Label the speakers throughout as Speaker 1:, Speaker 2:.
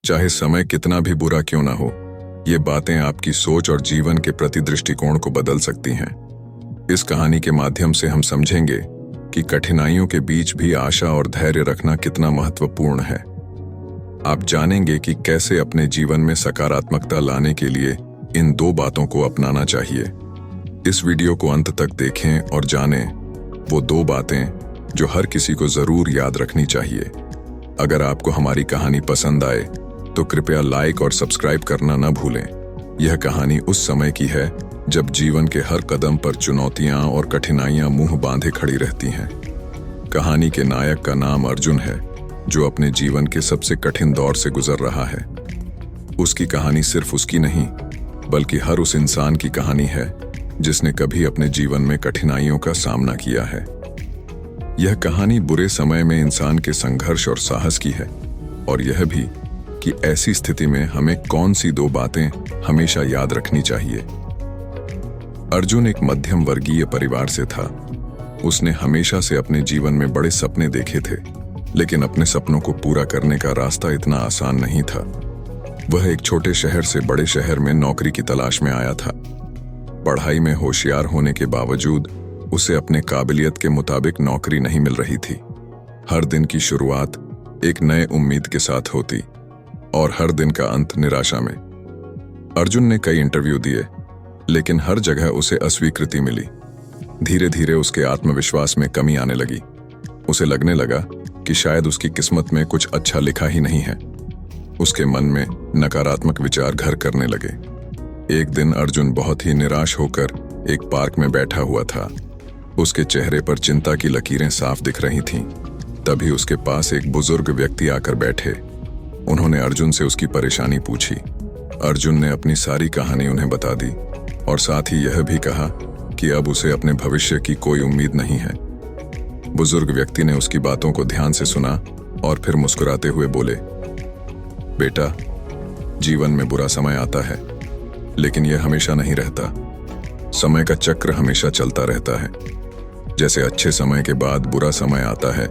Speaker 1: चाहे समय कितना भी बुरा क्यों ना हो, ये बातें आपकी सोच और जीवन के प्रति दृष्टिकोण को बदल सकती हैं। इस कहानी के माध्यम से हम समझेंगे कि कठिनाइयों के बीच भी आशा और धैर्य रखना कितना महत्वपूर्ण है। आप जानेंगे कि कैसे अपने जीवन में सकारात्मकता लाने के लिए इन दो बातों को अपनाना चाहिए। इस वीडियो को अंत तक देखें और जानें वो दो बातें जो हर किसी को जरूर याद रखनी चाहिए। अगर आपको हमारी कहानी पसंद आए तो कृपया लाइक और सब्सक्राइब करना न भूलें। यह कहानी उस समय की है जब जीवन के हर कदम पर चुनौतियां और कठिनाइयां मुंह बांधे खड़ी रहती हैं। कहानी के नायक का नाम अर्जुन है, जो अपने जीवन के सबसे कठिन दौर से गुजर रहा है। उसकी कहानी सिर्फ उसकी नहीं, बल्कि हर उस इंसान की कहानी है जिसने कभी अपने जीवन में कठिनाइयों का सामना किया है। यह कहानी बुरे समय में इंसान के संघर्ष और साहस की है, और यह भी कि ऐसी स्थिति में हमें कौन सी दो बातें हमेशा याद रखनी चाहिए। अर्जुन एक मध्यम वर्गीय परिवार से था। उसने हमेशा से अपने जीवन में बड़े सपने देखे थे, लेकिन अपने सपनों को पूरा करने का रास्ता इतना आसान नहीं था। वह एक छोटे शहर से बड़े शहर में नौकरी की तलाश में आया था। पढ़ाई में होशियार होने के बावजूद उसे अपने काबिलियत के मुताबिक नौकरी नहीं मिल रही थी। हर दिन की शुरुआत एक नए उम्मीद के साथ होती और हर दिन का अंत निराशा में। अर्जुन ने कई इंटरव्यू दिए, लेकिन हर जगह उसे अस्वीकृति मिली। धीरे धीरे उसके आत्मविश्वास में कमी आने लगी। उसे लगने लगा कि शायद उसकी किस्मत में कुछ अच्छा लिखा ही नहीं है। उसके मन में नकारात्मक विचार घर करने लगे। एक दिन अर्जुन बहुत ही निराश होकर एक पार्क में बैठा हुआ था। उसके चेहरे पर चिंता की लकीरें साफ दिख रही थीं। तभी उसके पास एक बुजुर्ग व्यक्ति आकर बैठे। उन्होंने अर्जुन से उसकी परेशानी पूछी। अर्जुन ने अपनी सारी कहानी उन्हें बता दी और साथ ही यह भी कहा कि अब उसे अपने भविष्य की कोई उम्मीद नहीं है। बुजुर्ग व्यक्ति ने उसकी बातों को ध्यान से सुना और फिर मुस्कुराते हुए बोले, बेटा, जीवन में बुरा समय आता है, लेकिन यह हमेशा नहीं रहता। समय का चक्र हमेशा चलता रहता है। जैसे अच्छे समय के बाद बुरा समय आता है,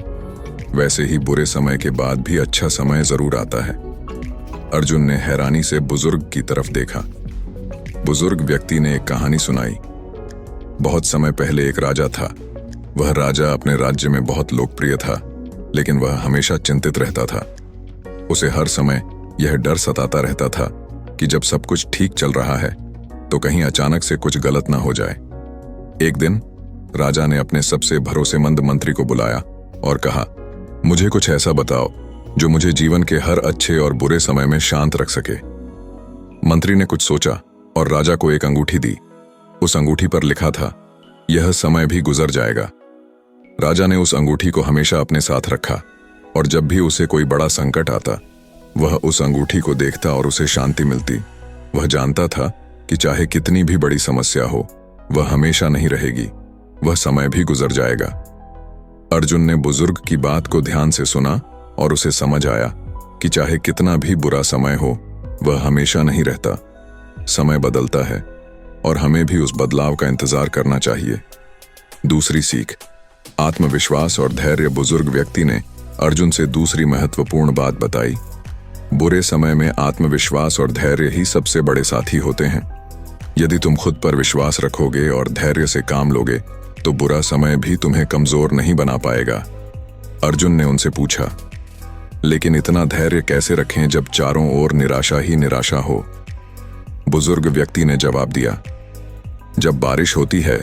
Speaker 1: वैसे ही बुरे समय के बाद भी अच्छा समय जरूर आता है। अर्जुन ने हैरानी से बुजुर्ग की तरफ देखा। बुजुर्ग व्यक्ति ने एक कहानी सुनाई। बहुत समय पहले एक राजा था। वह राजा अपने राज्य में बहुत लोकप्रिय था, लेकिन वह हमेशा चिंतित रहता था। उसे हर समय यह डर सताता रहता था कि जब सब कुछ ठीक चल रहा है तो कहीं अचानक से कुछ गलत ना हो जाए। एक दिन राजा ने अपने सबसे भरोसेमंद मंत्री को बुलाया और कहा, मुझे कुछ ऐसा बताओ जो मुझे जीवन के हर अच्छे और बुरे समय में शांत रख सके। मंत्री ने कुछ सोचा और राजा को एक अंगूठी दी। उस अंगूठी पर लिखा था, यह समय भी गुजर जाएगा। राजा ने उस अंगूठी को हमेशा अपने साथ रखा, और जब भी उसे कोई बड़ा संकट आता, वह उस अंगूठी को देखता और उसे शांति मिलती। वह जानता था कि चाहे कितनी भी बड़ी समस्या हो, वह हमेशा नहीं रहेगी, वह समय भी गुजर जाएगा। अर्जुन ने बुजुर्ग की बात को ध्यान से सुना और उसे समझ आया कि चाहे कितना भी बुरा समय हो, वह हमेशा नहीं रहता। समय बदलता है और हमें भी उस बदलाव का इंतजार करना चाहिए। दूसरी सीख, आत्मविश्वास और धैर्य। बुजुर्ग व्यक्ति ने अर्जुन से दूसरी महत्वपूर्ण बात बताई। बुरे समय में आत्मविश्वास और धैर्य ही सबसे बड़े साथी होते हैं। यदि तुम खुद पर विश्वास रखोगे और धैर्य से काम लोगे, तो बुरा समय भी तुम्हें कमजोर नहीं बना पाएगा। अर्जुन ने उनसे पूछा, लेकिन इतना धैर्य कैसे रखें जब चारों ओर निराशा ही निराशा हो? बुजुर्ग व्यक्ति ने जवाब दिया, जब बारिश होती है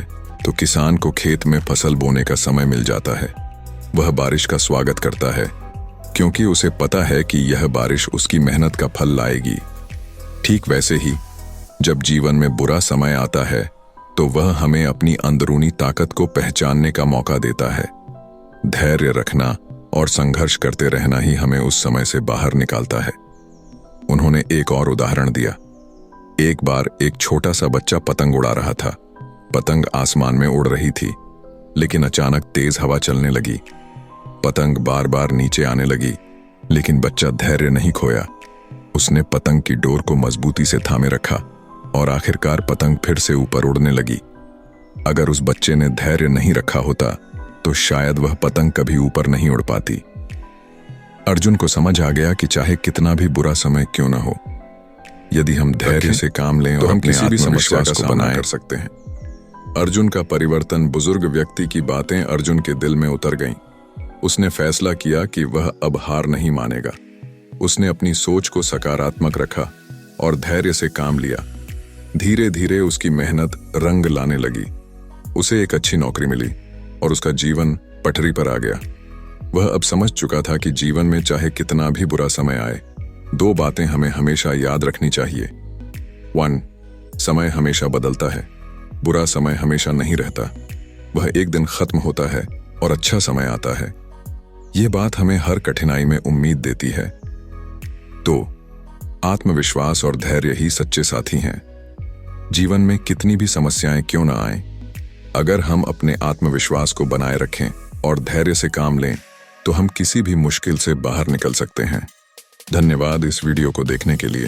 Speaker 1: तो किसान को खेत में फसल बोने का समय मिल जाता है। वह बारिश का स्वागत करता है, क्योंकि उसे पता है कि यह बारिश उसकी मेहनत का फल लाएगी। ठीक वैसे ही जब जीवन में बुरा समय आता है, तो वह हमें अपनी अंदरूनी ताकत को पहचानने का मौका देता है। धैर्य रखना और संघर्ष करते रहना ही हमें उस समय से बाहर निकालता है। उन्होंने एक और उदाहरण दिया। एक बार एक छोटा सा बच्चा पतंग उड़ा रहा था। पतंग आसमान में उड़ रही थी, लेकिन अचानक तेज हवा चलने लगी। पतंग बार बार नीचे आने लगी, लेकिन बच्चा धैर्य नहीं खोया। उसने पतंग की डोर को मजबूती से थामे रखा और आखिरकार पतंग फिर से ऊपर उड़ने लगी। अगर उस बच्चे ने धैर्य नहीं रखा होता, तो शायद वह पतंग कभी ऊपर नहीं उड़ पाती। अर्जुन को समझ आ गया कि चाहे कितना भी बुरा समय क्यों न हो, यदि हम धैर्य से काम लें तो हम किसी भी समस्या का सामना कर सकते हैं। अर्जुन का परिवर्तन। बुजुर्ग व्यक्ति की बातें अर्जुन के दिल में उतर गईं। उसने फैसला किया कि वह अब हार नहीं मानेगा। उसने अपनी सोच को सकारात्मक रखा और धैर्य से काम लिया। धीरे धीरे उसकी मेहनत रंग लाने लगी। उसे एक अच्छी नौकरी मिली और उसका जीवन पटरी पर आ गया। वह अब समझ चुका था कि जीवन में चाहे कितना भी बुरा समय आए, दो बातें हमें हमेशा याद रखनी चाहिए। 1. समय हमेशा बदलता है, बुरा समय हमेशा नहीं रहता। वह एक दिन खत्म होता है और अच्छा समय आता है। यह बात हमें हर कठिनाई में उम्मीद देती है। 2. आत्मविश्वास और धैर्य ही सच्चे साथी हैं। जीवन में कितनी भी समस्याएं क्यों न आएं, अगर हम अपने आत्मविश्वास को बनाए रखें और धैर्य से काम लें तो हम किसी भी मुश्किल से बाहर निकल सकते हैं। धन्यवाद इस वीडियो को देखने के लिए।